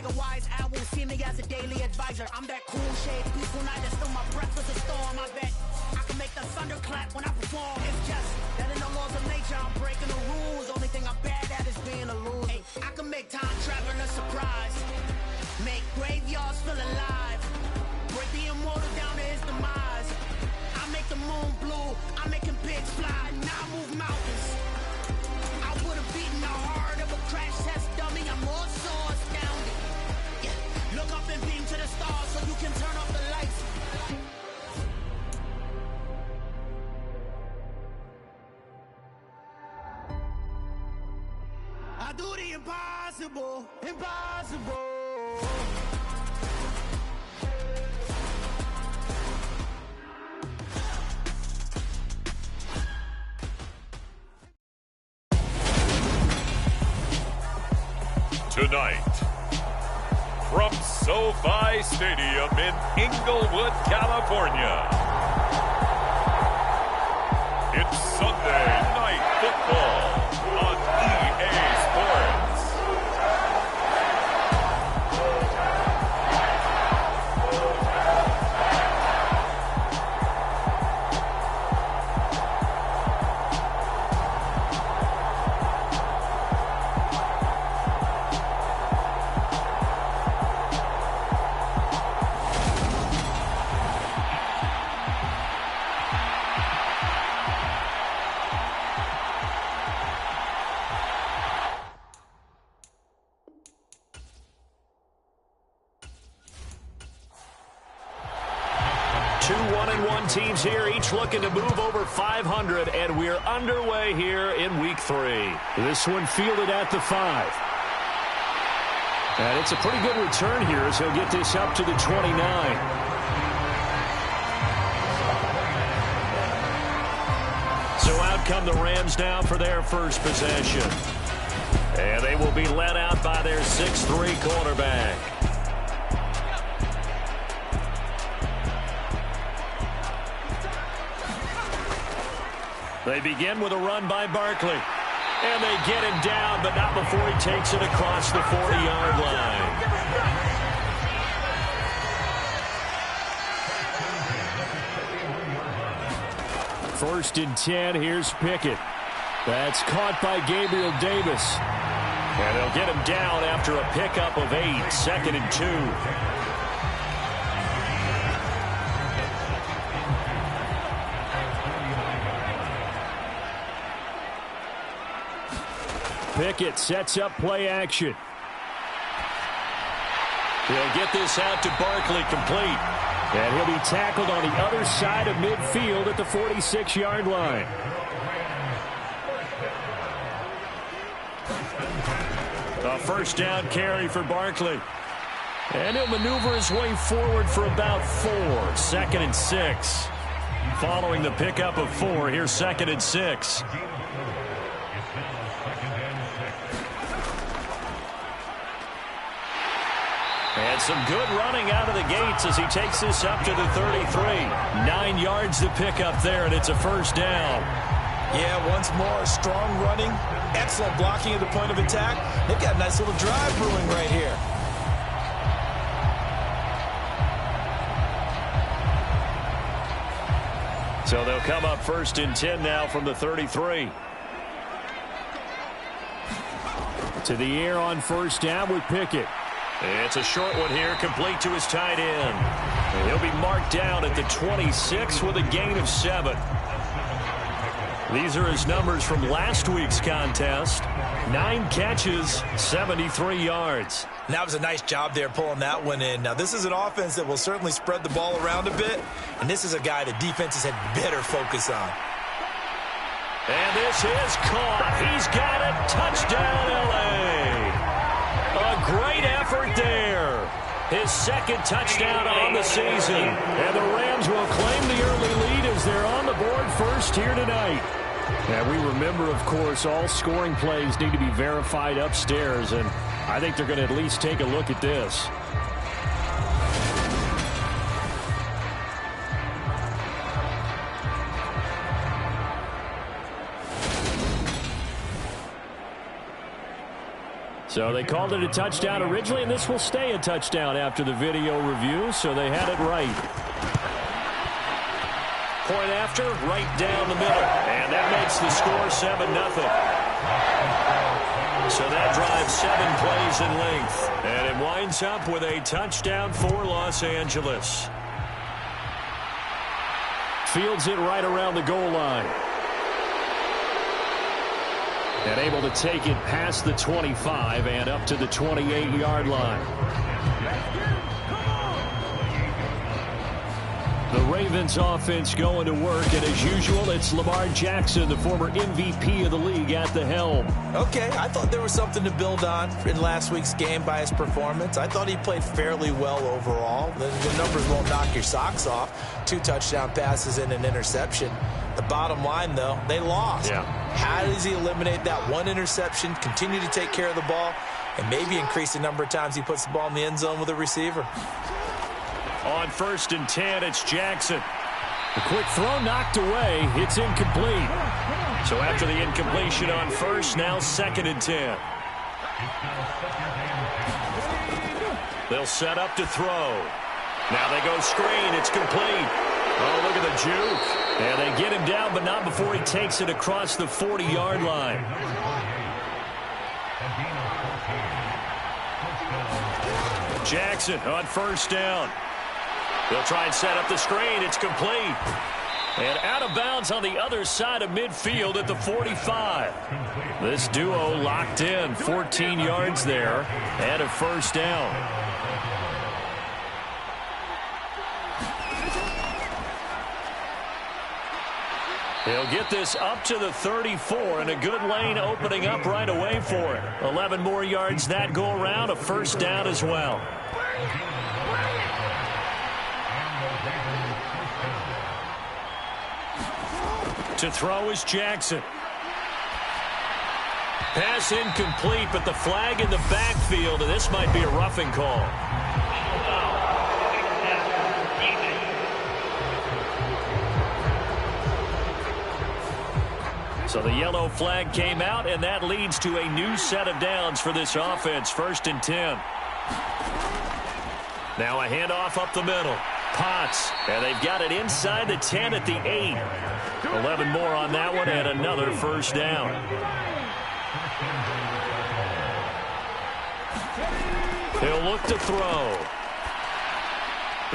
like a wise owl, see me as a daily advisor. I'm that cool shade, peaceful night, still my breath was a storm. I bet I can make the thunder clap when I perform. It's just that in the laws of nature, I'm breaking the rules. Only thing I'm bad at is being a loser. Hey, I can make time traveling a surprise, make graveyards feel alive, break the immortal down to his demise. I make the moon blue, I'm making pigs fly, now I move mountains. I would have beaten the heart of a crash test dummy. I'm more so astounded. Yeah. Look up and beam to the stars so you can turn off the lights. I do the impossible, impossible. Tonight, from SoFi Stadium in Inglewood, California, it's Sunday Night Football on EA Sports. Two 1-1 teams here, each looking to move over 500, and we're underway here in Week 3. This one fielded at the 5. And it's a pretty good return here as he'll get this up to the 29. So out come the Rams now for their first possession. And they will be led out by their 6'3" quarterback. They begin with a run by Barkley. And they get him down, but not before he takes it across the 40-yard line. First and 10, here's Pickett. That's caught by Gabriel Davis. And they'll get him down after a pickup of 8, 2nd and 2. Pickett sets up play action. He'll get this out to Barkley, complete. And he'll be tackled on the other side of midfield at the 46-yard line. A first down carry for Barkley. And he'll maneuver his way forward for about 4, 2nd and 6. Following the pickup of 4, here's 2nd and 6. And some good running out of the gates as he takes this up to the 33. 9 yards to pick up there, and it's a first down. Yeah, once more, strong running, excellent blocking at the point of attack. They've got a nice little drive brewing right here. So they'll come up first and 10 now from the 33. To the air on first down with Pickett. It's a short one here, complete to his tight end. And he'll be marked down at the 26 with a gain of 7. These are his numbers from last week's contest. 9 catches, 73 yards. That was a nice job there pulling that one in. Now, this is an offense that will certainly spread the ball around a bit, and this is a guy that defenses had better focus on. And this is caught. He's got it. Touchdown, L.A. A great effort there. His second touchdown on the season. And the Rams will claim the early lead as they're on the board first here tonight. And we remember, of course, all scoring plays need to be verified upstairs, and I think they're going to at least take a look at this. So they called it a touchdown originally, and this will stay a touchdown after the video review, so they had it right. Point after, right down the middle. And that makes the score 7-0. So that drives 7 plays in length. And it winds up with a touchdown for Los Angeles. Fields it right around the goal line. And able to take it past the 25 and up to the 28-yard line. The Ravens offense going to work, and as usual, it's Lamar Jackson, the former MVP of the league, at the helm. Okay, I thought there was something to build on in last week's game by his performance. I thought he played fairly well overall. The numbers won't knock your socks off. 2 touchdown passes and an interception. The bottom line, though, they lost. Yeah. How does he eliminate that one interception, continue to take care of the ball, and maybe increase the number of times he puts the ball in the end zone with a receiver? On 1st and 10, it's Jackson. The quick throw knocked away. It's incomplete. So after the incompletion on 1st, now 2nd and 10. They'll set up to throw. Now they go screen. It's complete. Oh, look at the juke. And they get him down, but not before he takes it across the 40-yard line. Jackson on 1st down. They'll try and set up the screen. It's complete. And out of bounds on the other side of midfield at the 45. This duo locked in. 14 yards there and a 1st down. He'll get this up to the 34, and a good lane opening up right away for it. 11 more yards that go around, a 1st down as well. To throw is Jackson. Pass incomplete, but the flag in the backfield, and this might be a roughing call. So the yellow flag came out, and that leads to a new set of downs for this offense. 1st and 10. Now a handoff up the middle. Potts, and they've got it inside the 10 at the 8. 11 more on that one, and another 1st down. He'll look to throw.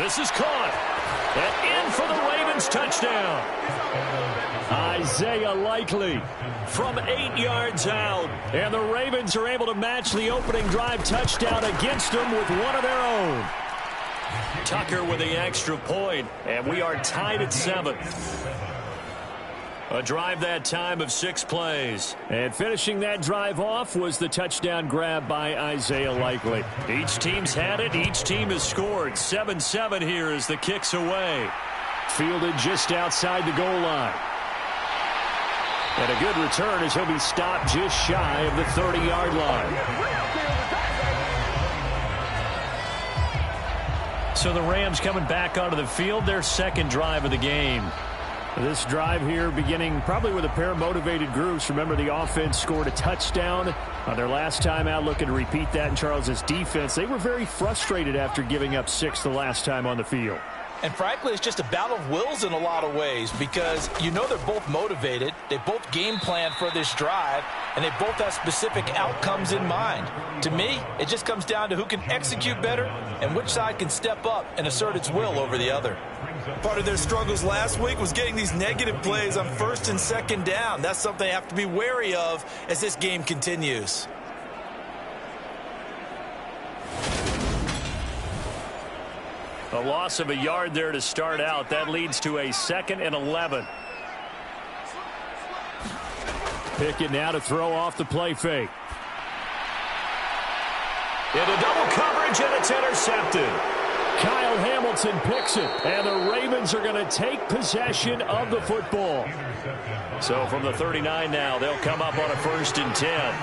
This is caught. And in for the Ravens touchdown. Isaiah Likely from 8 yards out. And the Ravens are able to match the opening drive touchdown against them with one of their own. Tucker with the extra point, and we are tied at 7. A drive that time of 6 plays. And finishing that drive off was the touchdown grab by Isaiah Likely. Each team's had it. Each team has scored. 7-7 here as the kick's away. Fielded just outside the goal line. And a good return as he'll be stopped just shy of the 30-yard line. So the Rams coming back onto the field, their 2nd drive of the game. This drive here beginning probably with a pair of motivated groups. Remember, the offense scored a touchdown on their last time out, looking to repeat that in Charles's defense. They were very frustrated after giving up 6 the last time on the field. And frankly, it's just a battle of wills in a lot of ways, because you know they're both motivated. They both game plan for this drive, and they both have specific outcomes in mind. To me, it just comes down to who can execute better and which side can step up and assert its will over the other. Part of their struggles last week was getting these negative plays on 1st and 2nd down. That's something they have to be wary of as this game continues. A loss of a yard there to start out. That leads to a 2nd and 11. Pickett now to throw off the play fake. Into double coverage, and it's intercepted. Kyle Hamilton picks it, and the Ravens are going to take possession of the football. So from the 39 now, they'll come up on a 1st and 10.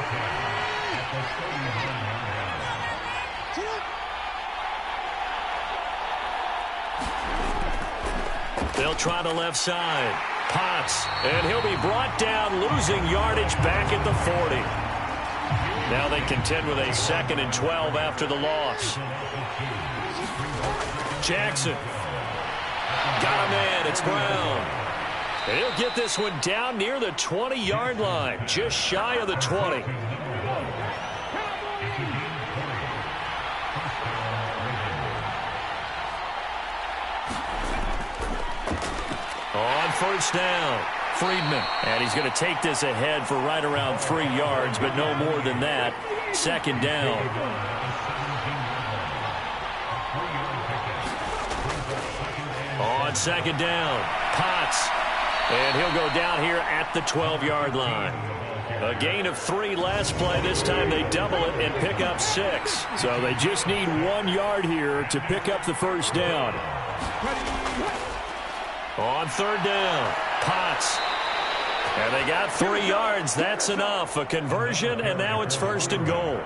They'll try the left side. Potts, and he'll be brought down, losing yardage back at the 40. Now they contend with a 2nd and 12 after the loss. Jackson. Got him in. It's Brown. And he'll get this one down near the 20-yard line, just shy of the 20. On first down, Friedman. And he's going to take this ahead for right around 3 yards, but no more than that. 2nd down. On 2nd down, Potts. And he'll go down here at the 12-yard line. A gain of 3 last play. This time they double it and pick up 6. So they just need 1 yard here to pick up the first down. On 3rd down, Potts. And they got 3 yards. That's enough. A conversion, and now it's 1st and goal.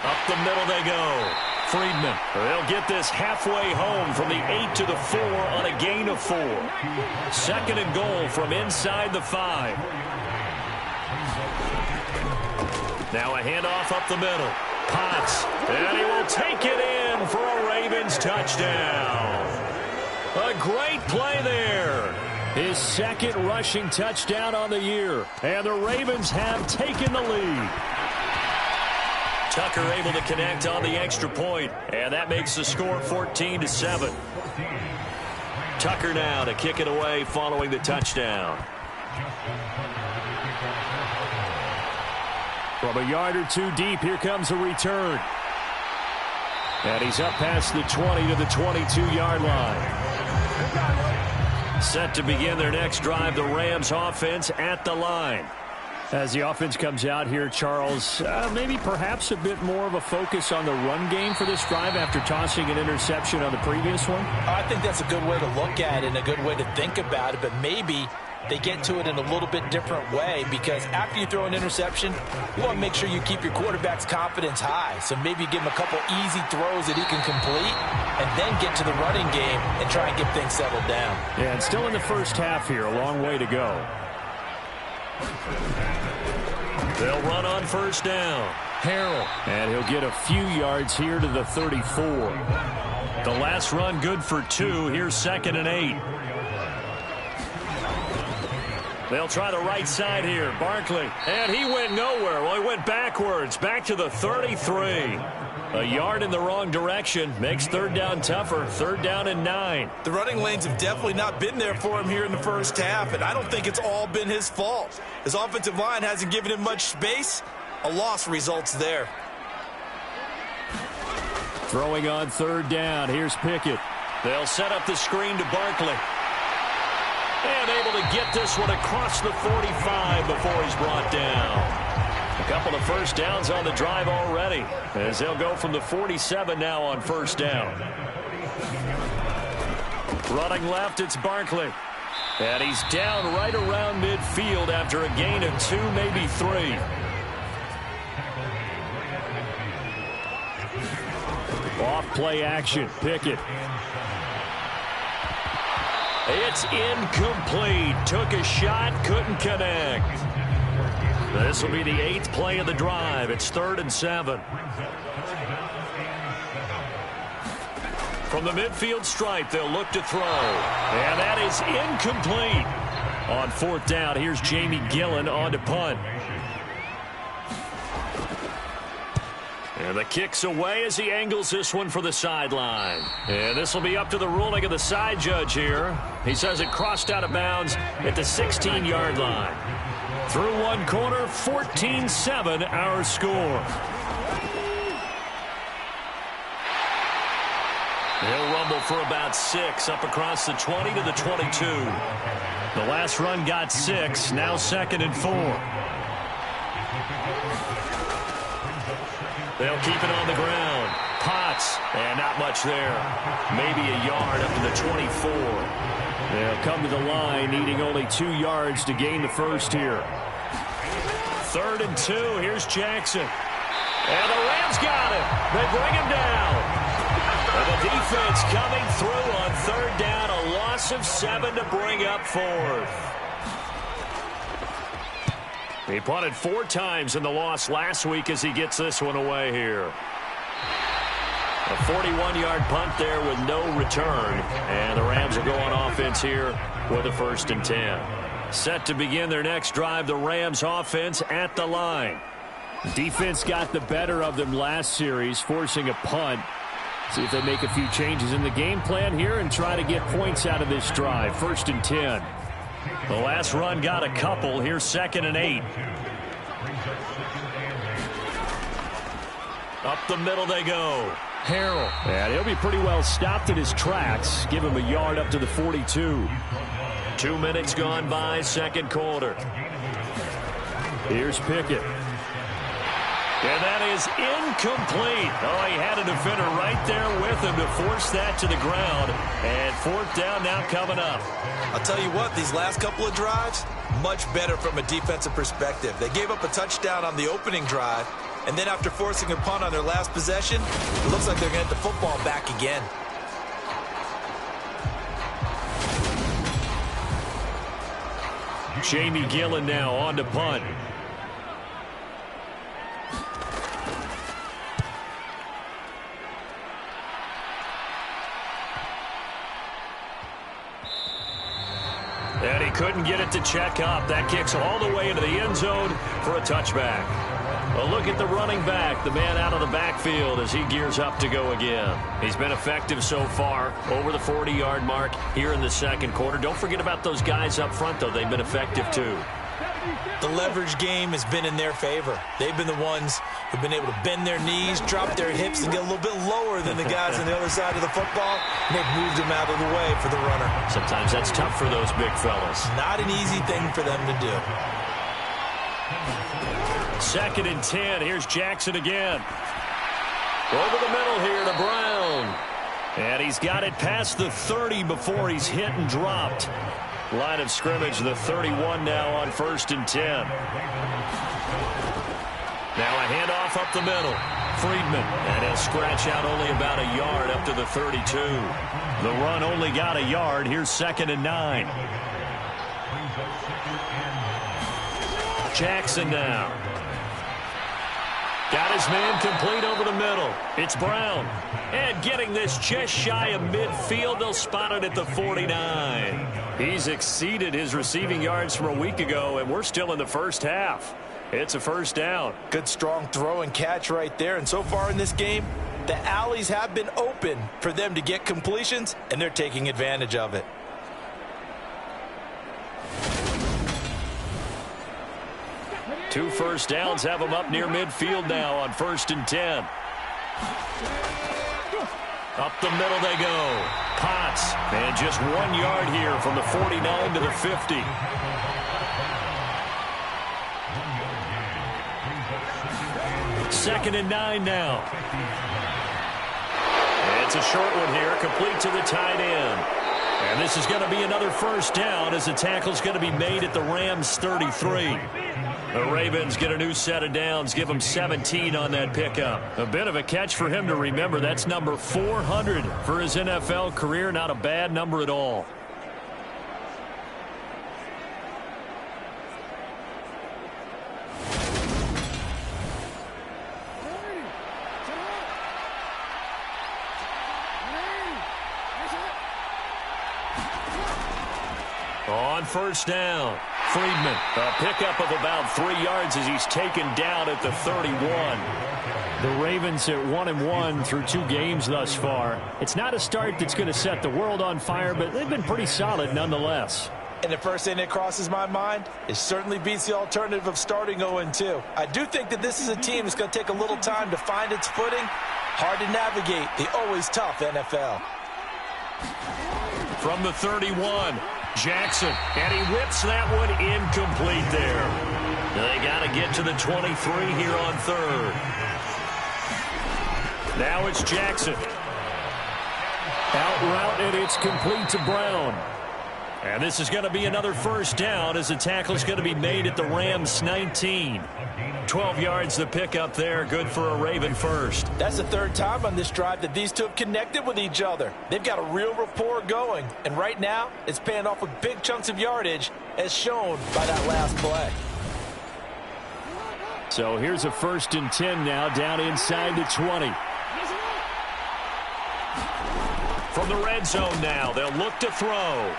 Up the middle they go. Friedman. They'll get this halfway home from the 8 to the 4 on a gain of 4. 2nd and goal from inside the 5. Now a handoff up the middle. Potts. And he will take it in for a Ravens touchdown. A great play there. His 2nd rushing touchdown on the year. And the Ravens have taken the lead. Tucker able to connect on the extra point, and that makes the score 14-7. Tucker now to kick it away following the touchdown. From a yard or 2 deep, here comes a return. And he's up past the 20 to the 22-yard line. Set to begin their next drive, the Rams offense at the line. As the offense comes out here, Charles, maybe perhaps a bit more of a focus on the run game for this drive after tossing an interception on the previous one? I think that's a good way to look at it and a good way to think about it, but maybe they get to it in a little bit different way, because after you throw an interception, you want to make sure you keep your quarterback's confidence high. So maybe give him a couple easy throws that he can complete and then get to the running game and try and get things settled down. Yeah, and still in the first half here, a long way to go. They'll run on first down. Harrell. And he'll get a few yards here to the 34. The last run good for 2. Here's 2nd and 8. They'll try the right side here. Barkley. And he went nowhere. Well, he went backwards. Back to the 33. A yard in the wrong direction makes 3rd down tougher. 3rd down and 9. The running lanes have definitely not been there for him here in the first half, and I don't think it's all been his fault. His offensive line hasn't given him much space. A loss results there. Throwing on 3rd down. Here's Pickett. They'll set up the screen to Barkley. And able to get this one across the 45 before he's brought down. A couple of first downs on the drive already, as they'll go from the 47 now on first down. Running left, it's Barkley. And he's down right around midfield after a gain of 2, maybe 3. Off play action, Pickett. It's incomplete. Took a shot, couldn't connect. This will be the 8th play of the drive. It's 3rd and 7. From the midfield stripe, they'll look to throw. And that is incomplete. On 4th down, here's Jamie Gillen on to punt. And the kick's away as he angles this one for the sideline. And this will be up to the ruling of the side judge here. He says it crossed out of bounds at the 16-yard line. Through one quarter, 14-7 our score. He'll rumble for about 6 up across the 20 to the 22. The last run got 6, now 2nd and 4. They'll keep it on the ground. Potts, and not much there. Maybe a yard up to the 24. They'll come to the line, needing only 2 yards to gain the first here. 3rd and 2, here's Jackson. And the Rams got him. They bring him down. And the defense coming through on third down. A loss of 7 to bring up fourth. He punted 4 times in the loss last week as he gets this one away here. A 41-yard punt there with no return. And the Rams will go on offense here with a 1st and 10. Set to begin their next drive, the Rams offense at the line. Defense got the better of them last series, forcing a punt. See if they make a few changes in the game plan here and try to get points out of this drive. 1st and 10. The last run got a couple. Here's 2nd and 8. Up the middle they go. Harrell. And he'll be pretty well stopped in his tracks. Give him a yard up to the 42. 2 minutes gone by, second quarter. Here's Pickett. And that is incomplete. Oh, he had a defender right there with him to force that to the ground. And 4th down now coming up. I'll tell you what, these last couple of drives, much better from a defensive perspective. They gave up a touchdown on the opening drive, and then after forcing a punt on their last possession, it looks like they're going to get the football back again. Jamie Gillen now on to punt. And he couldn't get it to check up. That kicks all the way into the end zone for a touchback. A look at the running back, the man out of the backfield as he gears up to go again. He's been effective so far, over the 40-yard mark here in the second quarter. Don't forget about those guys up front, though. They've been effective, too. The leverage game has been in their favor. They've been the ones who've been able to bend their knees, drop their hips, and get a little bit lower than the guys on the other side of the football. And they've moved them out of the way for the runner. Sometimes that's tough for those big fellas. Not an easy thing for them to do. 2nd and 10. Here's Jackson again. Over the middle here to Brown. And he's got it past the 30 before he's hit and dropped. Line of scrimmage, the 31 now on 1st and 10. Now a handoff up the middle. Friedman, and he'll scratch out only about a yard up to the 32. The run only got a yard. Here's 2nd and 9. Jackson now. Got his man complete over the middle. It's Brown. And getting this just shy of midfield. They'll spot it at the 49. He's exceeded his receiving yards from a week ago, and we're still in the first half. It's a 1st down. Good strong throw and catch right there. And so far in this game, the alleys have been open for them to get completions, and they're taking advantage of it. Two first downs have them up near midfield now on 1st and 10. Up the middle they go. Potts, and just 1 yard here from the 49 to the 50. Second and 9 now. And it's a short one here, complete to the tight end. And this is going to be another 1st down as the tackle's going to be made at the Rams' 33. The Ravens get a new set of downs, give him 17 on that pickup. A bit of a catch for him to remember. That's number 400 for his NFL career. Not a bad number at all. On 1st down, Friedman, a pickup of about 3 yards as he's taken down at the 31. The Ravens at 1-1 through 2 games thus far. It's not a start that's going to set the world on fire, but they've been pretty solid nonetheless. And the first thing that crosses my mind, it certainly beats the alternative of starting 0-2. I do think that this is a team that's going to take a little time to find its footing. Hard to navigate the always tough NFL. From the 31, Jackson, and he whips that one incomplete there. They got to get to the 23 here on 3rd. Now it's Jackson. Out route, and it's complete to Brown. And this is going to be another first down as the tackle is going to be made at the Rams 19. 12 yards to pick up there. Good for a Raven first. That's the third time on this drive that these two have connected with each other. They've got a real rapport going. And right now, it's paying off with big chunks of yardage as shown by that last play. So here's a 1st and 10 now down inside the 20. From the red zone now, they'll look to throw.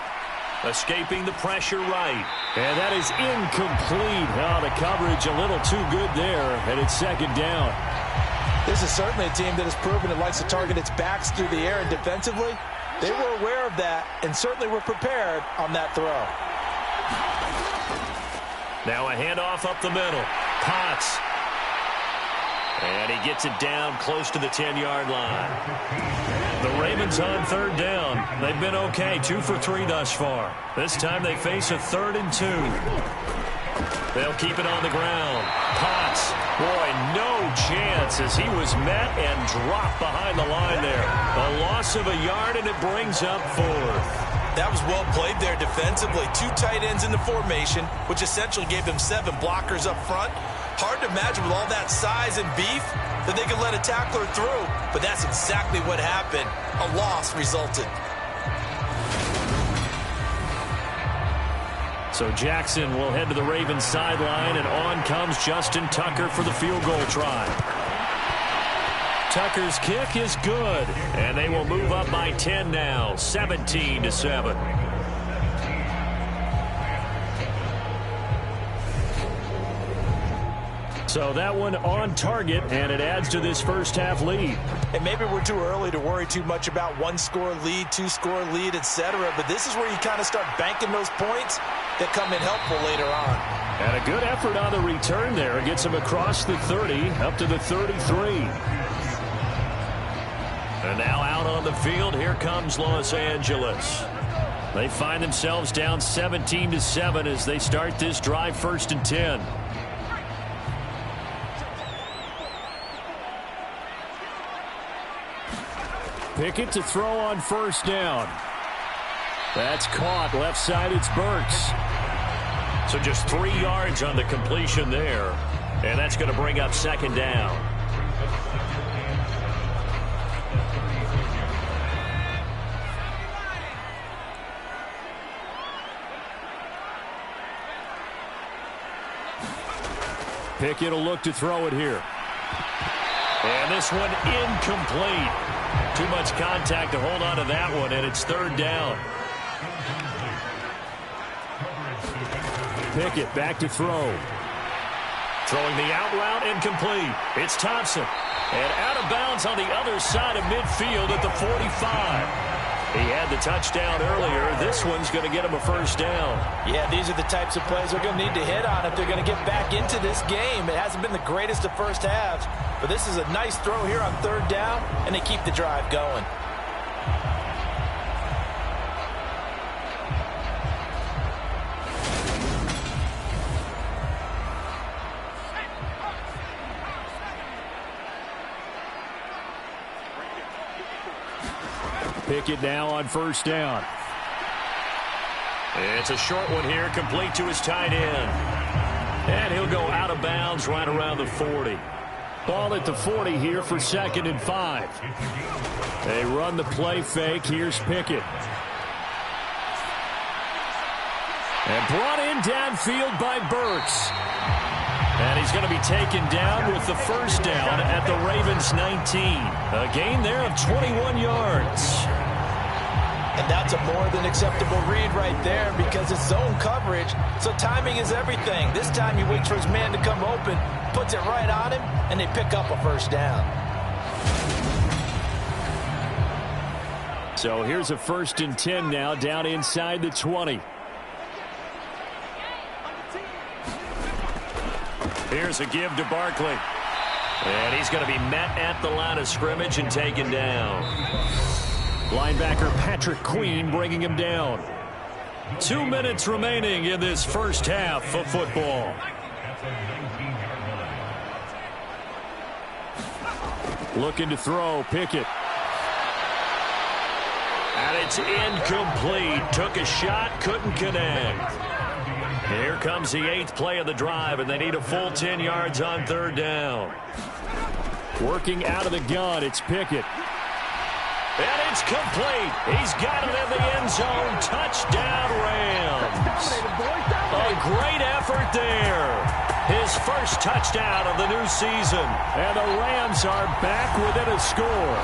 Escaping the pressure right. And that is incomplete. Oh, the coverage a little too good there, and it's 2nd down. This is certainly a team that has proven it likes to target its backs through the air, and defensively, they were aware of that and certainly were prepared on that throw. Now a handoff up the middle. Potts. And he gets it down close to the 10-yard line. The Ravens on 3rd down. They've been okay, 2 for 3 thus far. This time they face a 3rd and 2. They'll keep it on the ground. Potts, boy, no chance as he was met and dropped behind the line there. A loss of a yard, and it brings up 4th. That was well played there defensively. 2 tight ends in the formation, which essentially gave them 7 blockers up front. Hard to imagine with all that size and beef that they could let a tackler through, but that's exactly what happened. A loss resulted. So Jackson will head to the Ravens sideline, and on comes Justin Tucker for the field goal try. Tucker's kick is good, and they will move up by 10 now, 17-7. So that one on target, and it adds to this first half lead. And maybe we're too early to worry too much about 1-score lead, 2-score lead, etc. But this is where you kind of start banking those points that come in helpful later on. And a good effort on the return there. It gets him across the 30, up to the 33. And now out on the field, here comes Los Angeles. They find themselves down 17-7 as they start this drive, 1st and 10. Pickett to throw on 1st down. That's caught. Left side, it's Burks. So just 3 yards on the completion there. And that's going to bring up 2nd down. Pickett will look to throw it here. And this one incomplete. Too much contact to hold on to that one, and it's 3rd down. Pickett back to throw. Throwing the out route incomplete. It's Thompson. And out of bounds on the other side of midfield at the 45. He had the touchdown earlier. This one's going to get him a 1st down. Yeah, these are the types of plays they're going to need to hit on if they're going to get back into this game. It hasn't been the greatest of first halves, but this is a nice throw here on 3rd down, and they keep the drive going. Pickett now on 1st down. It's a short one here, complete to his tight end. And he'll go out of bounds right around the 40. Ball at the 40 here for 2nd and 5. They run the play fake. Here's Pickett. And brought in downfield by Burks. And he's going to be taken down with the 1st down at the Ravens 19. A gain there of 21 yards. And that's a more than acceptable read right there because it's zone coverage, so timing is everything. This time he waits for his man to come open, puts it right on him, and they pick up a 1st down. So here's a 1st and 10 now down inside the 20. Here's a give to Barkley. And he's going to be met at the line of scrimmage and taken down. Linebacker Patrick Queen bringing him down. 2 minutes remaining in this first half of football. Looking to throw, Pickett. And it's incomplete. Took a shot, couldn't connect. Here comes the 8th play of the drive, and they need a full 10 yards on 3rd down. Working out of the gun, it's Pickett. And it's complete. He's got it in the end zone. Touchdown, Rams. A great effort there. His first touchdown of the new season. And the Rams are back within a score.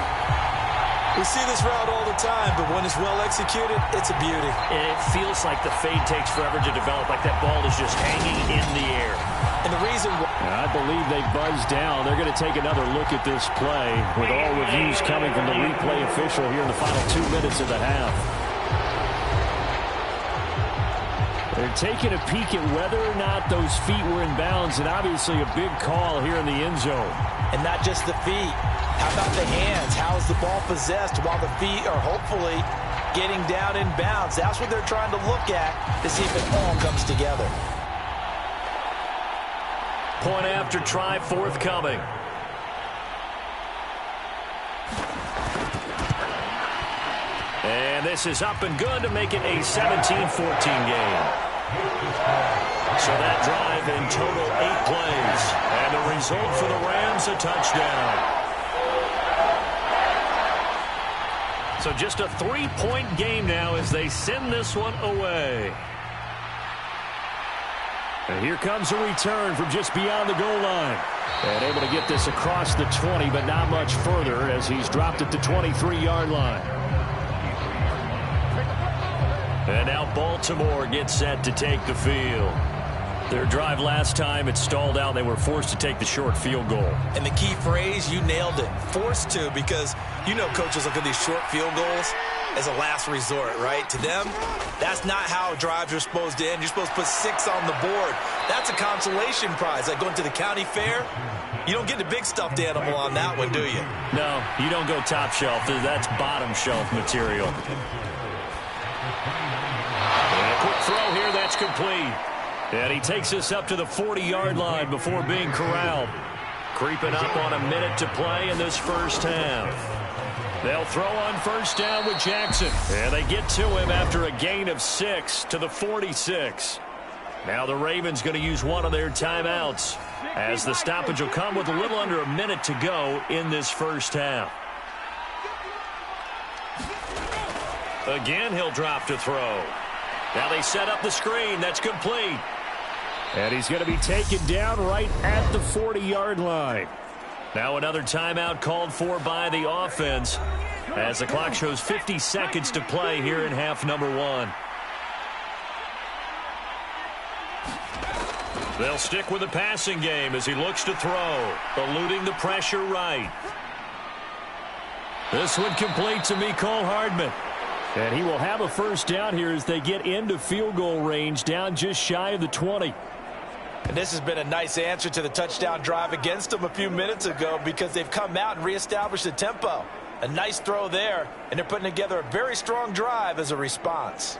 We see this route all the time, but when it's well executed, it's a beauty. It feels like the fade takes forever to develop, like that ball is just hanging in the air. And the reason why I believe they buzzed down. They're going to take another look at this play with all reviews coming from the replay official here in the final 2 minutes of the half. They're taking a peek at whether or not those feet were in bounds, and obviously a big call here in the end zone. And not just the feet. How about the hands? How is the ball possessed while the feet are hopefully getting down in bounds? That's what they're trying to look at to see if it all comes together. Point after try forthcoming. And this is up and good to make it a 17-14 game. So that drive in total 8 plays. And the result for the Rams, a touchdown. So just a 3-point game now as they send this one away. And here comes a return from just beyond the goal line. And able to get this across the 20, but not much further as he's dropped at the 23-yard line. And now Baltimore gets set to take the field. Their drive last time, it stalled out. They were forced to take the short field goal. And the key phrase, you nailed it. Forced to, because you know coaches look at these short field goals as a last resort, right? To them, that's not how drives are supposed to end. You're supposed to put 6 on the board. That's a consolation prize. Like going to the county fair, you don't get the big stuffed animal on that one, do you? No, you don't go top shelf. That's bottom shelf material. And a quick throw here, that's complete. And he takes us up to the 40-yard line before being corralled. Creeping up on a minute to play in this first half. They'll throw on first down with Jackson. And they get to him after a gain of 6 to the 46. Now the Ravens going to use one of their timeouts as the stoppage will come with a little under a minute to go in this first half. Again, he'll drop to throw. Now they set up the screen. That's complete. And he's going to be taken down right at the 40-yard line. Now another timeout called for by the offense as the clock shows 50 seconds to play here in half number 1. They'll stick with the passing game as he looks to throw, eluding the pressure right. This one complete to Mecole Hardman. And he will have a first down here as they get into field goal range, down just shy of the 20. And this has been a nice answer to the touchdown drive against them a few minutes ago because they've come out and reestablished the tempo. A nice throw there, and they're putting together a very strong drive as a response.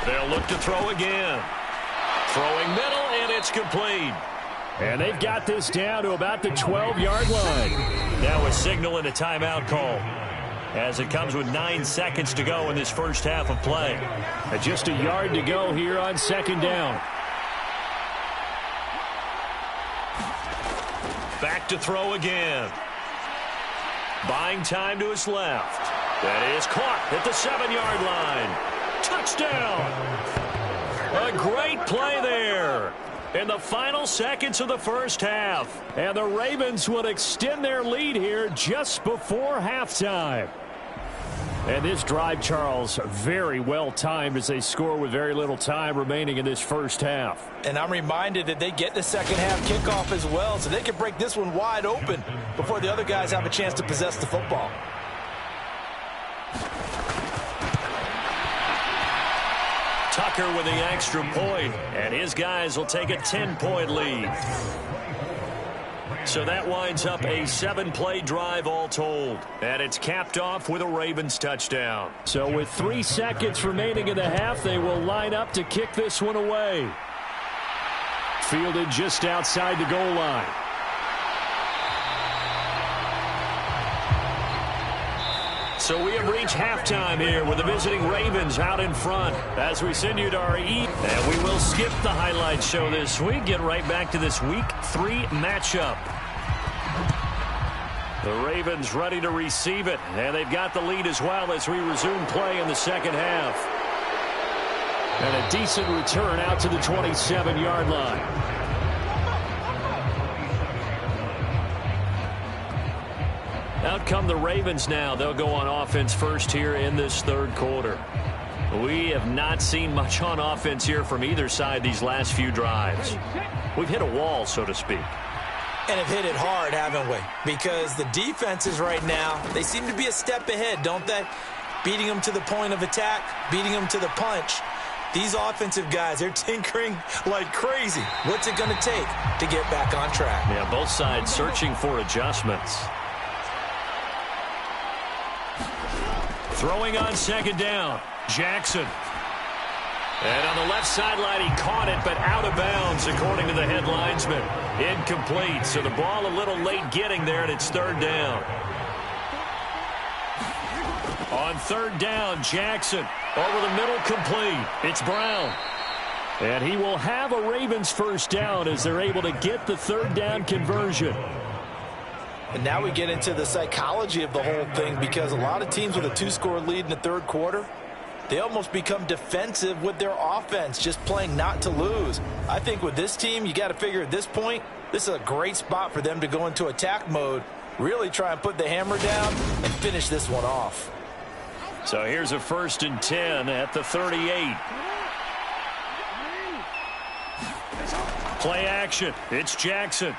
They'll look to throw again. Throwing middle, and it's complete. And they've got this down to about the 12-yard line. Now a signal and a timeout call as it comes with 9 seconds to go in this first half of play. And just a yard to go here on second down. Back to throw again. Buying time to his left. That is caught at the 7-yard line. Touchdown! A great play there in the final seconds of the first half. And the Ravens would extend their lead here just before halftime. And this drive, Charles, very well timed as they score with very little time remaining in this first half. And I'm reminded that they get the second half kickoff as well, so they can break this one wide open before the other guys have a chance to possess the football. Tucker with the extra point, and his guys will take a 10-point lead. So that winds up a 7-play drive all told. And it's capped off with a Ravens touchdown. So with 3 seconds remaining in the half, they will line up to kick this one away. Fielded just outside the goal line. So we have reached halftime here with the visiting Ravens out in front as we send you to our And we will skip the highlight show this week. Get right back to this Week 3 matchup. The Ravens ready to receive it, and they've got the lead as well as we resume play in the second half. And a decent return out to the 27-yard line. Out come the Ravens now. They'll go on offense first here in this third quarter. We have not seen much on offense here from either side these last few drives. We've hit a wall, so to speak. And have hit it hard, haven't we? Because the defenses right now, they seem to be a step ahead, don't they? Beating them to the point of attack, beating them to the punch. These offensive guys, they're tinkering like crazy. What's it going to take to get back on track? Yeah, both sides searching for adjustments. Throwing on second down, Jackson. And on the left sideline, he caught it, but out of bounds, according to the head linesman. Incomplete, so the ball a little late getting there, and it's third down. On third down, Jackson. Over the middle, complete. It's Brown. And he will have a Ravens first down as they're able to get the third down conversion. And now we get into the psychology of the whole thing, because a lot of teams with a 2-score lead in the third quarter, they almost become defensive with their offense, just playing not to lose. I think with this team, you got to figure at this point, this is a great spot for them to go into attack mode, really try and put the hammer down and finish this one off. So here's a 1st and 10 at the 38. Play action. It's Jackson.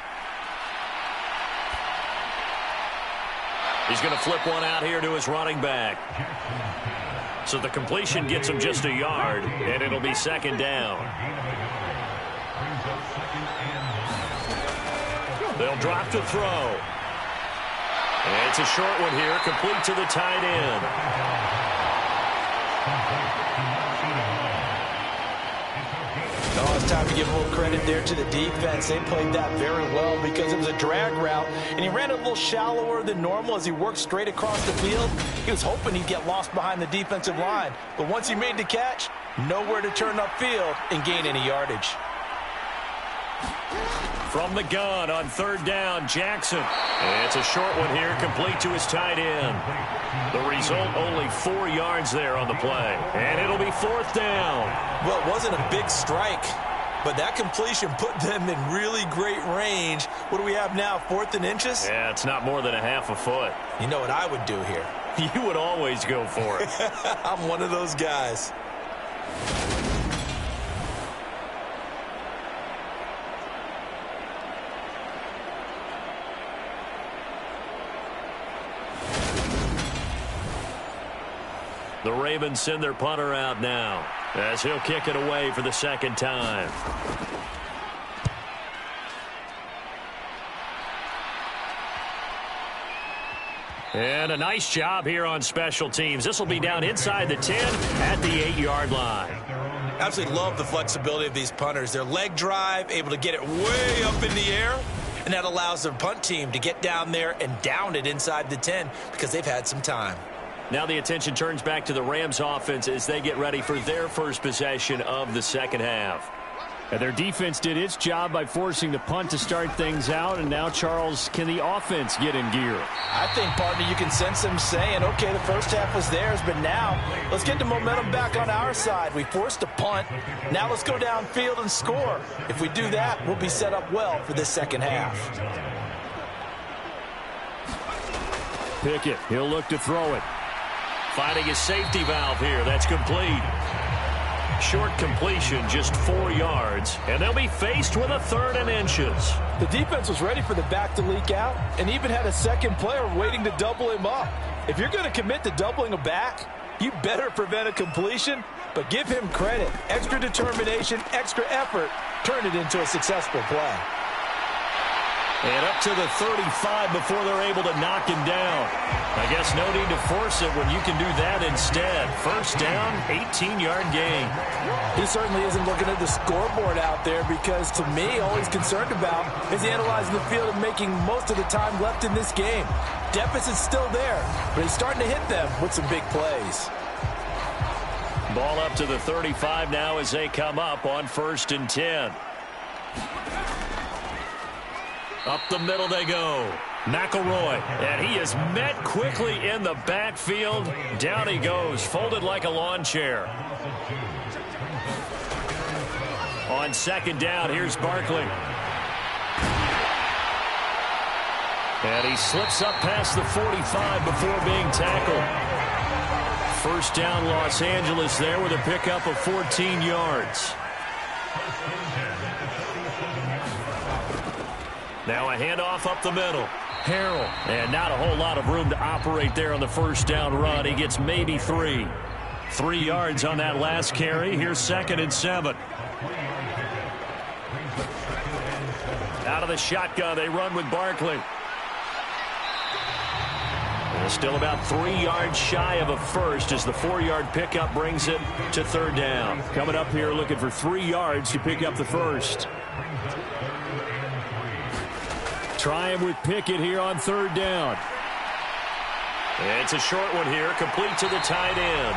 He's going to flip one out here to his running back. So the completion gets him just a yard, and it'll be second down. They'll drop to throw. And it's a short one here, complete to the tight end. Oh, it's time to give a little credit there to the defense. They played that very well because it was a drag route, and he ran it a little shallower than normal as he worked straight across the field. He was hoping he'd get lost behind the defensive line, but once he made the catch, nowhere to turn upfield and gain any yardage. From the gun on third down, Jackson. And it's a short one here, complete to his tight end. The result, only 4 yards there on the play. And it'll be fourth down. Well, it wasn't a big strike, but that completion put them in really great range. What do we have now, 4th and inches? Yeah, it's not more than a half a foot. You know what I would do here? You would always go for it. I'm one of those guys. The Ravens send their punter out now as he'll kick it away for the second time. And a nice job here on special teams. This will be down inside the 10 at the 8-yard line. Absolutely love the flexibility of these punters. Their leg drive, able to get it way up in the air, and that allows their punt team to get down there and down it inside the 10 because they've had some time. Now the attention turns back to the Rams offense as they get ready for their first possession of the second half. And their defense did its job by forcing the punt to start things out. And now, Charles, can the offense get in gear? I think, partner, you can sense them saying, okay, the first half was theirs, but now let's get the momentum back on our side. We forced a punt. Now let's go downfield and score. If we do that, we'll be set up well for this second half. Pickett, he'll look to throw it. Finding his safety valve here. That's complete. Short completion, just 4 yards. And they'll be faced with a 3rd and inches. The defense was ready for the back to leak out and even had a second player waiting to double him up. If you're going to commit to doubling a back, you better prevent a completion, but give him credit. Extra determination, extra effort, turn it into a successful play. And up to the 35 before they're able to knock him down. I guess no need to force it when you can do that instead. First down, 18-yard gain. He certainly isn't looking at the scoreboard out there because, to me, all he's concerned about is analyzing the field and making most of the time left in this game. Deficit's still there, but he's starting to hit them with some big plays. Ball up to the 35 now as they come up on 1st and 10. Up the middle they go. McElroy, and he is met quickly in the backfield. Down he goes, folded like a lawn chair. On 2nd down, here's Barkley. And he slips up past the 45 before being tackled. First down, Los Angeles there with a pickup of 14 yards. Now a handoff up the middle. Harrell, and not a whole lot of room to operate there on the first down run. He gets maybe 3. 3 yards on that last carry. Here's 2nd and 7. Out of the shotgun, they run with Barkley. And still about 3 yards shy of a first as the 4-yard pickup brings it to 3rd down. Coming up here looking for 3 yards to pick up the first. Try him with Pickett here on 3rd down. It's a short one here, complete to the tight end.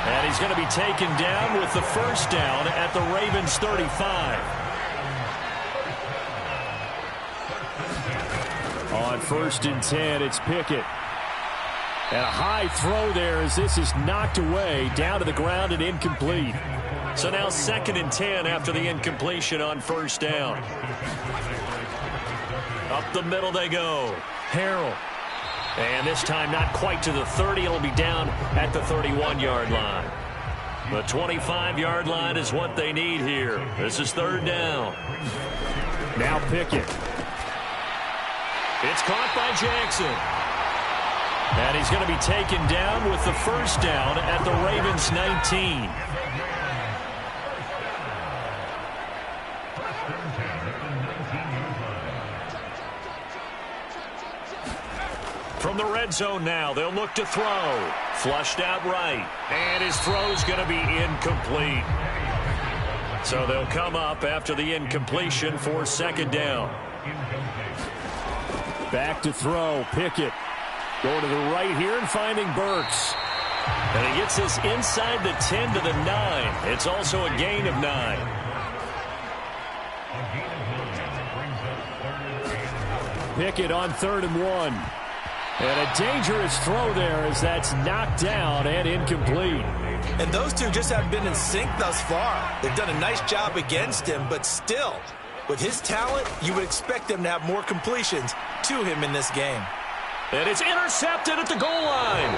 And he's going to be taken down with the first down at the Ravens 35. On 1st and 10, it's Pickett. And a high throw there as this is knocked away, down to the ground and incomplete. So now 2nd and 10 after the incompletion on 1st down. Up the middle they go. Harrell. And this time not quite to the 30. It'll be down at the 31-yard line. The 25-yard line is what they need here. This is 3rd down. Now Pickett. It's caught by Jackson. And he's going to be taken down with the first down at the Ravens 19. From the red zone now, they'll look to throw. Flushed out right. And his throw's going to be incomplete. So they'll come up after the incompletion for 2nd down. Back to throw. Pickett going to the right here and finding Burks. And he gets this inside the 10 to the 9. It's also a gain of 9. Pickett on 3rd and 1. And a dangerous throw there as that's knocked down and incomplete. And those two just haven't been in sync thus far. They've done a nice job against him, but still, with his talent, you would expect them to have more completions to him in this game. And it's intercepted at the goal line.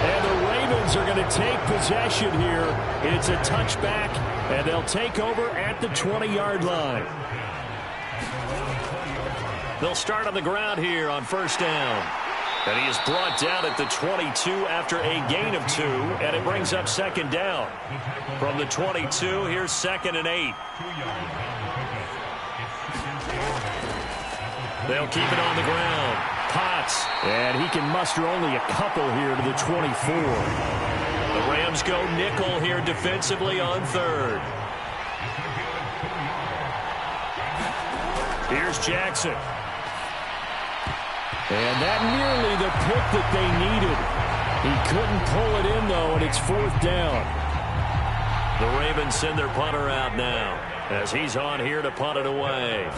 And the Ravens are going to take possession here. It's a touchback, and they'll take over at the 20-yard line. They'll start on the ground here on 1st down. And he is brought down at the 22 after a gain of 2, and it brings up 2nd down. From the 22, here's 2nd and 8. They'll keep it on the ground. Potts. And he can muster only a couple here to the 24. The Rams go nickel here defensively on 3rd. Here's Jackson. And that nearly the pick that they needed. He couldn't pull it in, though, and it's 4th down. The Ravens send their punter out now as he's on here to punt it away.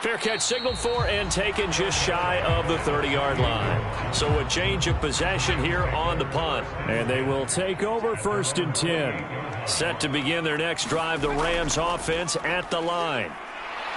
Fair catch signaled for and taken just shy of the 30-yard line. So a change of possession here on the punt. And they will take over 1st and 10. Set to begin their next drive, the Rams offense at the line.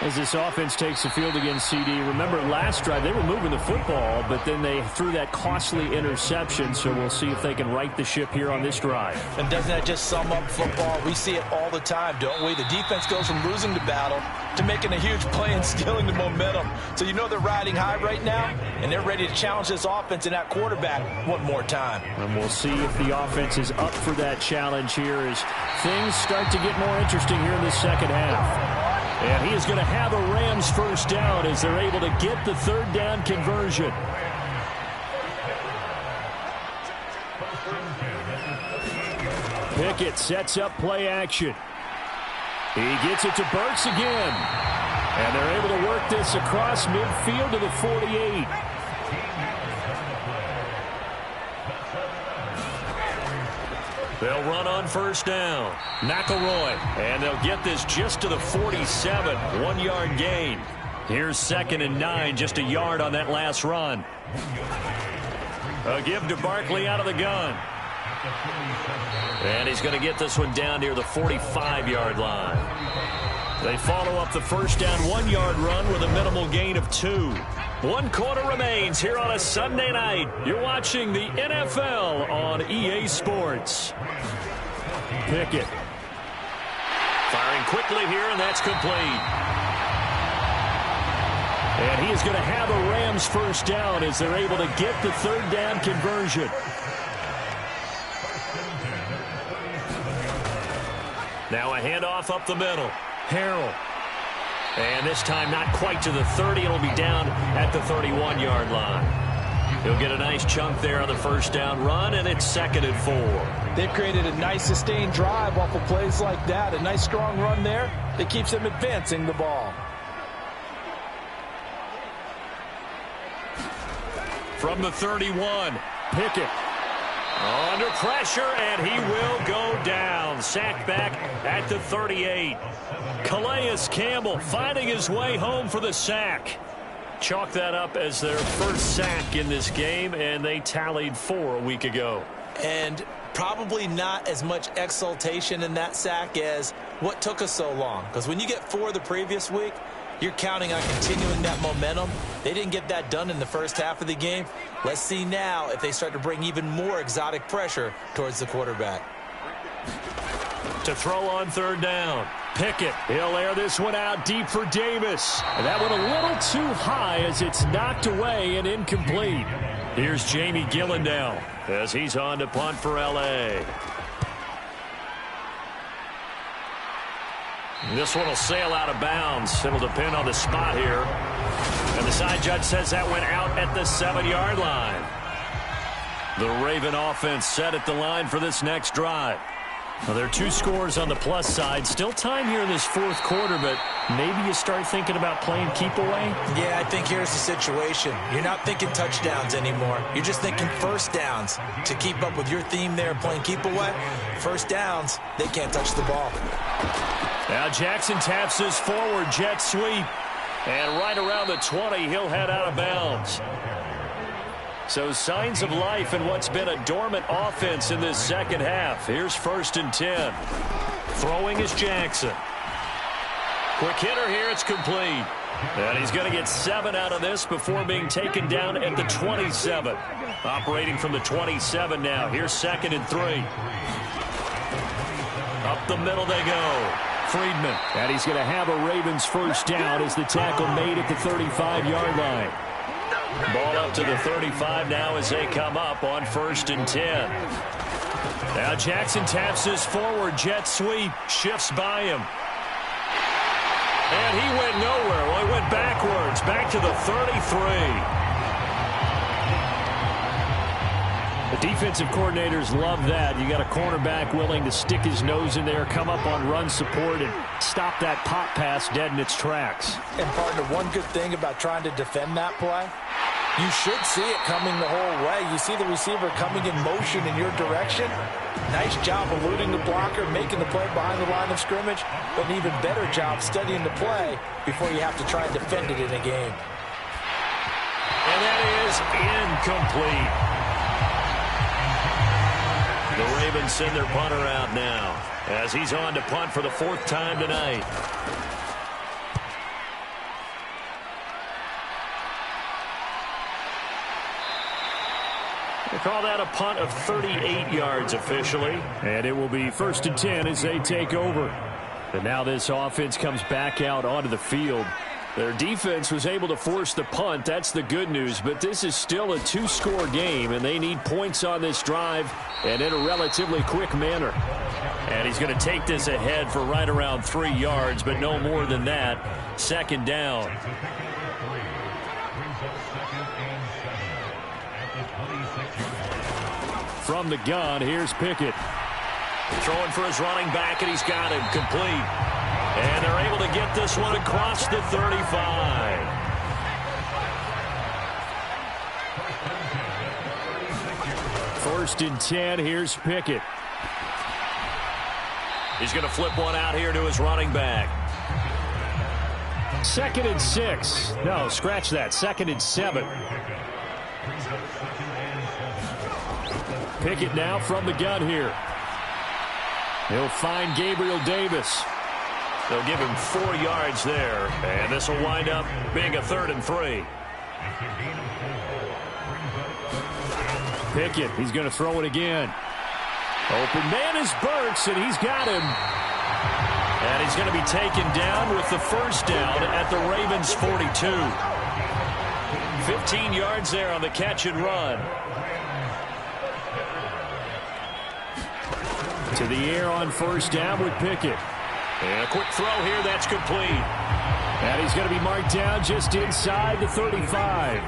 As this offense takes the field against CD, remember last drive they were moving the football, but then they threw that costly interception, so we'll see if they can right the ship here on this drive. And doesn't that just sum up football? We see it all the time, don't we? The defense goes from losing the battle to making a huge play and stealing the momentum. So you know they're riding high right now, and they're ready to challenge this offense and that quarterback one more time. And we'll see if the offense is up for that challenge here as things start to get more interesting here in the second half. And he is going to have a Rams first down as they're able to get the third down conversion. Pickett sets up play action. He gets it to Burks again. And they're able to work this across midfield to the 48. They'll run on first down. McElroy. And they'll get this just to the 47. 1-yard gain. Here's 2nd and 9. Just a yard on that last run. A give to Barkley out of the gun. And he's going to get this one down near the 45-yard line. They follow up the first down 1-yard run with a minimal gain of 2. 1 quarter remains here on a Sunday night. You're watching the NFL on EA Sports. Pickett. Firing quickly here, and that's complete. And he is going to have a Rams first down as they're able to get the third down conversion. Now a handoff up the middle. Harrell. And this time not quite to the 30. It'll be down at the 31-yard line. He'll get a nice chunk there on the first down run, and it's 2nd and 4. They've created a nice sustained drive off of plays like that. A nice strong run there that keeps them advancing the ball. From the 31, Pickett. Under pressure, and he will go down. Sacked back at the 38. Calais Campbell finding his way home for the sack. Chalk that up as their first sack in this game, and they tallied 4 a week ago. And probably not as much exultation in that sack as what took us so long. Because when you get 4 the previous week, you're counting on continuing that momentum. They didn't get that done in the first half of the game. Let's see now if they start to bring even more exotic pressure towards the quarterback. To throw on third down. Pickett. He'll air this one out deep for Davis. And that one a little too high as it's knocked away and incomplete. Here's Jamie Gillandale as he's on to punt for L.A. This one will sail out of bounds. It'll depend on the spot here. And the side judge says that went out at the 7-yard line. The Raven offense set at the line for this next drive. Well, there are 2 scores on the plus side. Still time here in this 4th quarter, but maybe you start thinking about playing keep away? Yeah, I think here's the situation. You're not thinking touchdowns anymore. You're just thinking first downs. To keep up with your theme there, playing keep away, first downs, they can't touch the ball. Now Jackson taps this forward jet sweep. And right around the 20, he'll head out of bounds. So signs of life in what's been a dormant offense in this second half. Here's 1st and 10. Throwing is Jackson. Quick hitter here. It's complete. And he's going to get 7 out of this before being taken down at the 27. Operating from the 27 now. Here's 2nd and 3. Up the middle they go. Friedman. And he's going to have a Ravens first down as the tackle made at the 35-yard line. Ball up to the 35 now as they come up on 1st and 10. Now Jackson taps this forward jet sweep. Shifts by him. And he went nowhere. Well, he went backwards. Back to the 33. The defensive coordinators love that. You got a cornerback willing to stick his nose in there, come up on run support, and stop that pop pass dead in its tracks. And partner, one good thing about trying to defend that play, you should see it coming the whole way. You see the receiver coming in motion in your direction. Nice job eluding the blocker, making the play behind the line of scrimmage, but an even better job studying the play before you have to try and defend it in a game. And that is incomplete. The Ravens send their punter out now as he's on to punt for the 4th time tonight. They call that a punt of 38 yards officially. And it will be 1st and 10 as they take over. And now this offense comes back out onto the field. Their defense was able to force the punt. That's the good news. But this is still a 2-score game, and they need points on this drive and in a relatively quick manner. And he's going to take this ahead for right around 3 yards, but no more than that. 2nd down. From the gun, here's Pickett. Throwing for his running back, and he's got him complete. And they're able to get this one across the 35. First and 10, here's Pickett. He's going to flip one out here to his running back. 2nd and 6. No, scratch that. 2nd and 7. Pickett now from the gun here. He'll find Gabriel Davis. They'll give him 4 yards there, and this will wind up being a 3rd and 3. Pickett, he's going to throw it again. Open man is Burks, and he's got him. And he's going to be taken down with the 1st down at the Ravens' 42. 15 yards there on the catch and run. To the air on 1st down with Pickett. And a quick throw here, that's complete. And he's going to be marked down just inside the 35.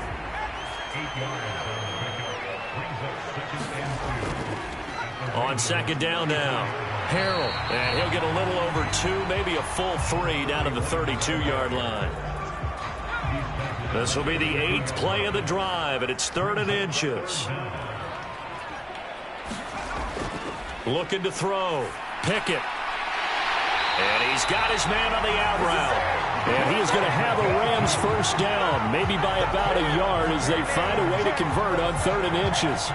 On 2nd down now, Harrell. And he'll get a little over 2, maybe a full 3 down to the 32-yard line. This will be the 8th play of the drive, and it's 3rd and inches. Looking to throw. Pickett. And he's got his man on the out route. And he is going to have a Rams 1st down, maybe by about a yard as they find a way to convert on 3rd and inches.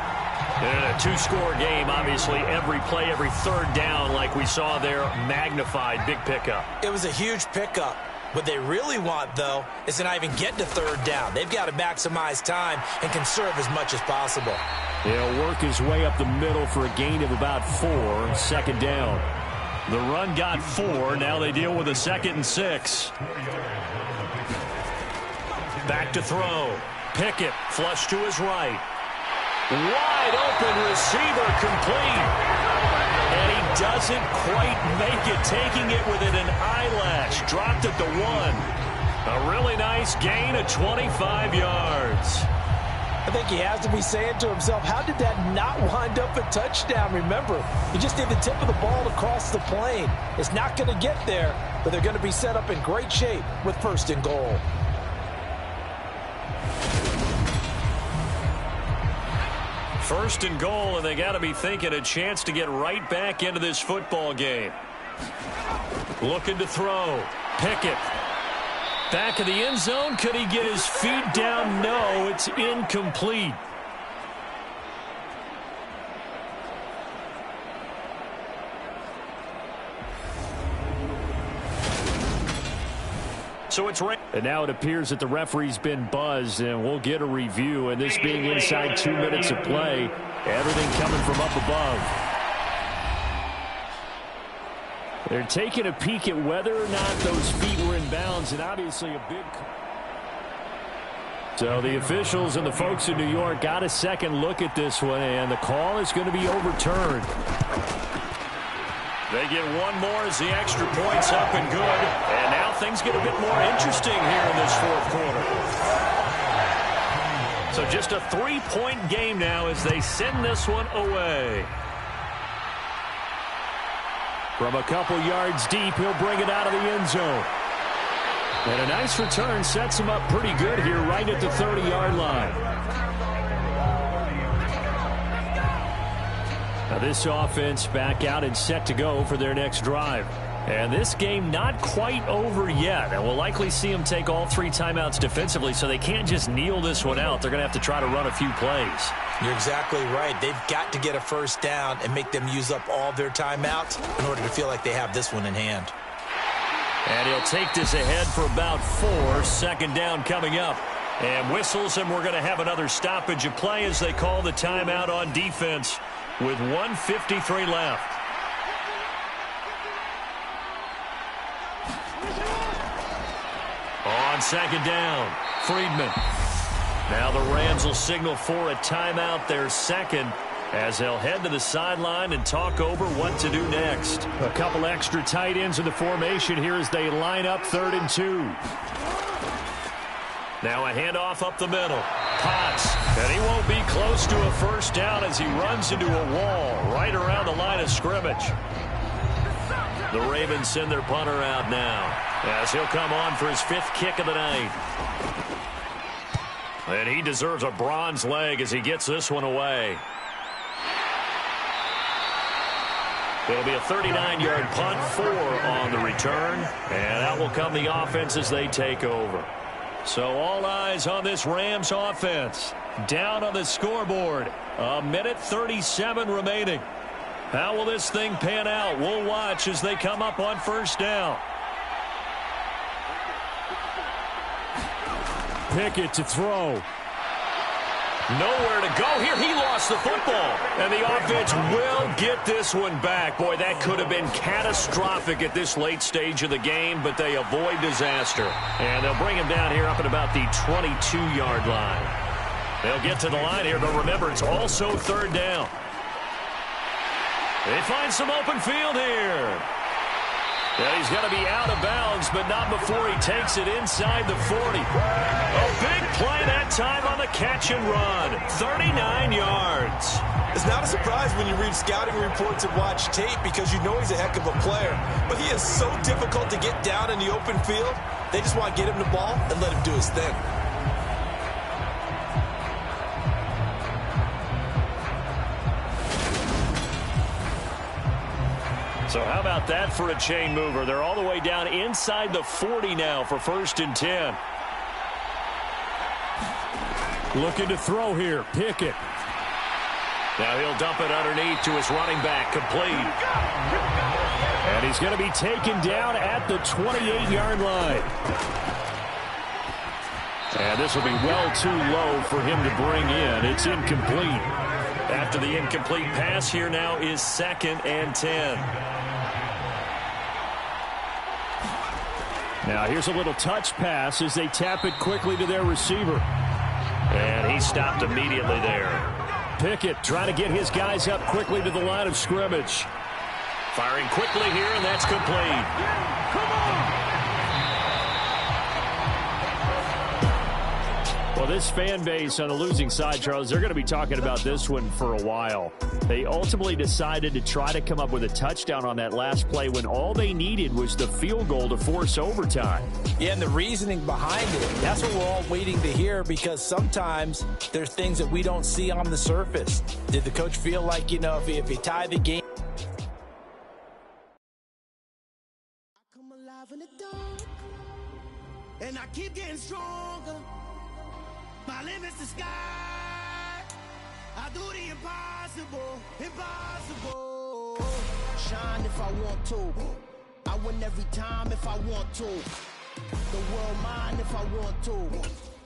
And a 2-score game, obviously, every play, every 3rd down, like we saw there, magnified, big pickup. It was a huge pickup. What they really want, though, is to not even get to 3rd down. They've got to maximize time and conserve as much as possible. He'll work his way up the middle for a gain of about 4, 2nd down. The run got 4. Now they deal with a 2nd and 6. Back to throw. Pickett, flush to his right. Wide open receiver, complete. And he doesn't quite make it, taking it within an eyelash. Dropped at the 1. A really nice gain of 25 yards. I think he has to be saying to himself, how did that not wind up a touchdown? Remember, you just need the tip of the ball across the plane. It's not going to get there, but they're going to be set up in great shape with 1st and goal. First and goal, and they got to be thinking a chance to get right back into this football game. Looking to throw. Pickett. Back of the end zone. Could he get his feet down? No, it's incomplete. So it's right. And now it appears that the referee's been buzzed, and we'll get a review. And this being inside 2 minutes of play, everything coming from up above. They're taking a peek at whether or not those feet were in bounds, and obviously a big. So the officials and the folks in New York got a second look at this one, and the call is going to be overturned. They get one more as the extra point's up and good. And now things get a bit more interesting here in this 4th quarter. So just a 3-point game now as they send this one away. From a couple yards deep, he'll bring it out of the end zone. And a nice return sets him up pretty good here right at the 30-yard line. Now this offense back out and set to go for their next drive. And this game not quite over yet. And we'll likely see them take all 3 timeouts defensively, so they can't just kneel this one out. They're going to have to try to run a few plays. You're exactly right. They've got to get a 1st down and make them use up all their timeouts in order to feel like they have this one in hand. And he'll take this ahead for about 4. 2nd down coming up. And whistles, and we're going to have another stoppage of play as they call the timeout on defense with 1:53 left. On second down, Friedman. Now the Rams will signal for a timeout, their second, as they'll head to the sideline and talk over what to do next. A couple extra tight ends in the formation here as they line up 3rd and 2. Now a handoff up the middle. Potts, and he won't be close to a first down as he runs into a wall right around the line of scrimmage. The Ravens send their punter out now as he'll come on for his 5th kick of the night. And he deserves a bronze leg as he gets this one away. It'll be a 39-yard punt, 4 on the return, and out will come the offense as they take over. So all eyes on this Rams offense. Down on the scoreboard. 1:37 remaining. How will this thing pan out? We'll watch as they come up on first down. Pickett to throw. Nowhere to go here. He lost the football. And the offense will get this one back. Boy, that could have been catastrophic at this late stage of the game, but they avoid disaster. And they'll bring him down here up at about the 22-yard line. They'll get to the line here, but remember, it's also 3rd down. They find some open field here. And he's going to be out of bounds, but not before he takes it inside the 40. A big play that time on the catch and run. 39 yards. It's not a surprise when you read scouting reports and watch tape because you know he's a heck of a player. But he is so difficult to get down in the open field. They just want to get him the ball and let him do his thing. So how about that for a chain mover? They're all the way down inside the 40 now for 1st and 10. Looking to throw here. Pickett. Now he'll dump it underneath to his running back. Complete. And he's going to be taken down at the 28-yard line. And this will be well too low for him to bring in. It's incomplete. After the incomplete pass, here now is 2nd and 10. Now here's a little touch pass as they tap it quickly to their receiver. And he stopped immediately there. Pickett trying to get his guys up quickly to the line of scrimmage. Firing quickly here, and that's complete. Come on! Well, this fan base on the losing side, Charles, they're going to be talking about this one for a while. They ultimately decided to try to come up with a touchdown on that last play when all they needed was the field goal to force overtime. Yeah, and the reasoning behind it, that's what we're all waiting to hear because sometimes there's things that we don't see on the surface. Did the coach feel like, you know, if he tie the game? I come alive in the dark, and I keep getting stronger. My limit's the sky. I do the impossible, impossible. Shine if I want to. I win every time if I want to. The world mine if I want to.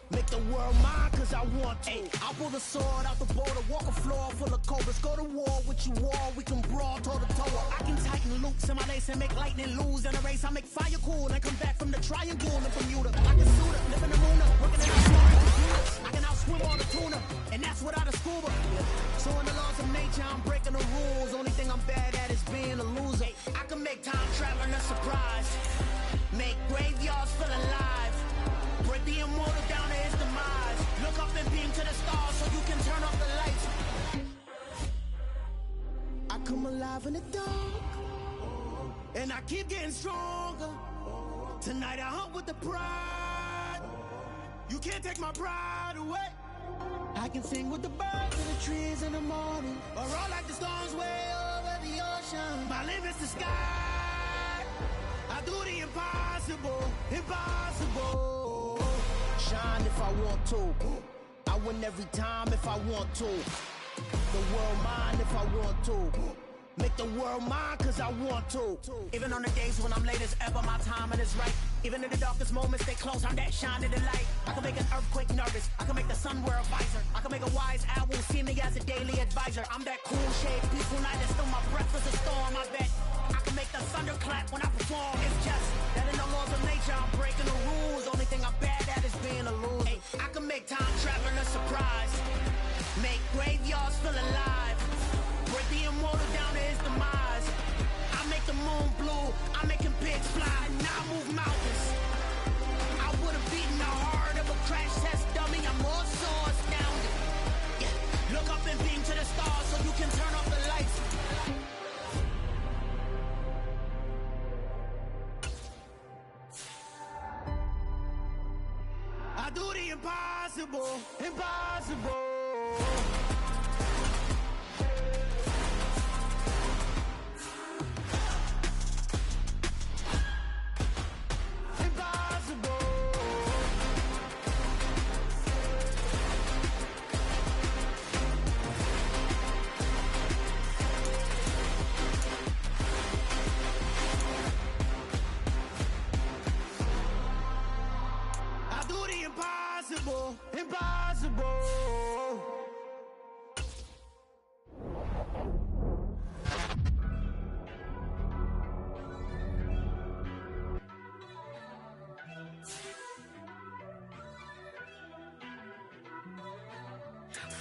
Make the world mine cause I want to. I pull the sword out the border, walk a floor full of cobras. Go to war with you all, we can brawl toe to toe. I can tighten loops in my lace and make lightning lose in a race. I make fire cool and come back from the triangle in Bermuda. I can suit up, live in the Luna, working in the I can outswim all the tuna, and that's without a scuba. So in the laws of nature, I'm breaking the rules. Only thing I'm bad at is being a loser. I can make time traveling a surprise. Make graveyards feel alive. Break the immortal down to his demise. Look up and beam to the stars so you can turn off the lights. I come alive in the dark, and I keep getting stronger. Tonight I hunt with the pride. You can't take my pride away. I can sing with the birds and the trees in the morning, or roll like the storms way over the ocean. My limit's the sky. I do the impossible, impossible. Shine if I want to. I win every time if I want to. The world mine if I want to. Make the world mine cause I want to. Even on the days when I'm late as ever, my timing is right. Even in the darkest moments, stay close, I'm that shining the light. I can make an earthquake nervous, I can make the sun wear a visor. I can make a wise owl see me as a daily advisor. I'm that cool shade, peaceful night, and still my breath is a storm. I bet I can make the thunder clap when I perform. It's just that in the laws of nature, I'm breaking the rules. Only thing I'm bad at is being a loser. Hey, I can make time travel a surprise, make graveyards feel alive, break the immortal down to his demise. I make the moon blue, I'm making pigs fly, now I move mountains. I would have beaten the heart of a crash test dummy, I'm more so astounded. Yeah. Look up and beam to the stars so you can turn off the lights. I do the impossible, impossible. Impossible.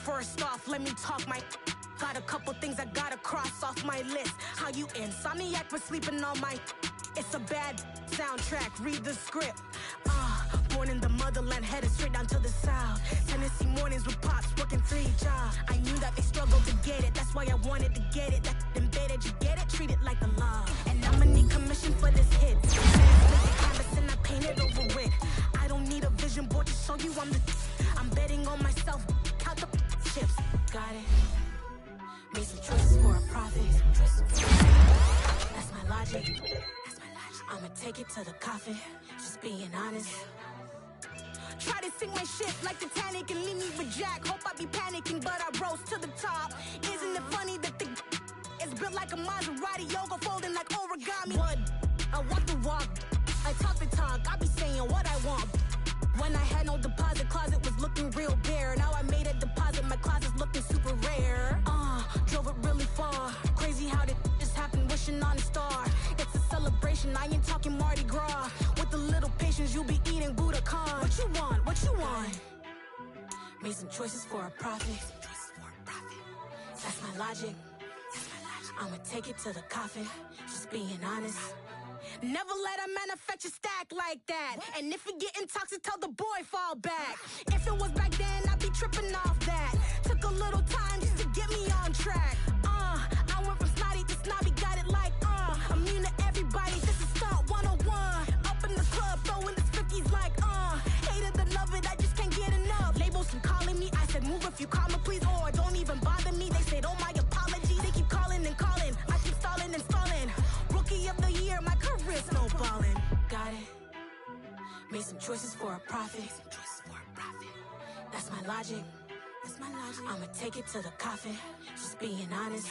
First off, let me talk my. Got a couple things I gotta cross off my list. How you insomniac for sleeping on my. It's a bad soundtrack, read the script. Born in the motherland, headed straight down to the south. Tennessee mornings with pops, working 3 jobs. I knew that they struggled to get it, that's why I wanted to get it. That embedded, you get it, treat it like a law. And I'ma need commission for this hit. Canvas and I paint it over with. I don't need a vision board to show you I'm betting on myself, count the chips. Got it. Made some choices for a profit. That's my logic. I'ma take it to the coffin, just being honest. Try to sink my ship like Titanic and leave me with Jack. Hope I be panicking, but I rose to the top. Isn't it funny that the is built like a Maserati, yoga folding like origami? What? I walk the walk, I talk the talk, I be saying what I want. When I had no deposit, closet was looking real bare. Now I made a deposit, my closet's looking super rare. Drove it really far. Crazy how did just happen, wishing on a star. It's a celebration, I ain't talking Mardi Gras. With a little patience, you'll be eating Budokan. What you want? What you want? Made some choices for a profit. That's my logic. I'ma take it to the coffin, just being honest. Never let a manufacture stack like that. And if it getting toxic, tell the boy fall back. If it was back then, I'd be tripping off that. Took a little time just to get me on track. I went from snotty to snobby, got it like immune to everybody, this is stunt 101. Up in the club, throwing the cookies like hate it or love it, I just can't get enough. Labels keep calling me, I said move if you call me please, or don't even bother me. They said oh my apologies, they keep calling and calling. I keep stalling and stalling. Rookie of the year, my career snowballing. Got it. Made some choices for a profit. That's my logic. I'ma take it to the coffin, just being honest.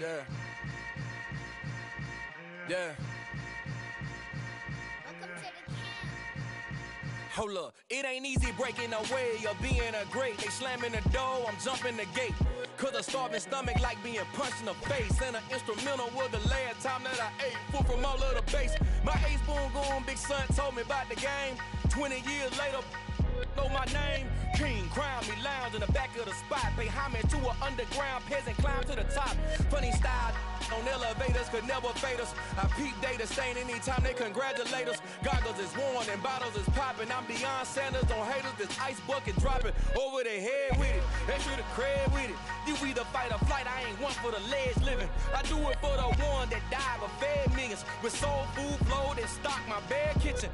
Yeah. Yeah. Hold up, it ain't easy breaking away or being a great. They slamming the door, I'm jumping the gate. Cause a starving stomach like being punched in the face. And an instrumental was the last time that I ate. Full from all of the bass. My A-spoon going, big son told me about the game. 20 years later, know my name. King, crown me, lounge in the back of the spot. Pay homage to an underground peasant, climb to the top. Funny style on elevators could never fade us. I peep data stain anytime they congratulate us. Goggles is worn and bottles is popping. I'm beyond Sanders on haters, this ice bucket dropping over their head with it. Extra the cred with it. You either fight or flight, I ain't one for the ledge living. I do it for the one that died but fed millions. With soul food flowed and stocked my bare kitchen.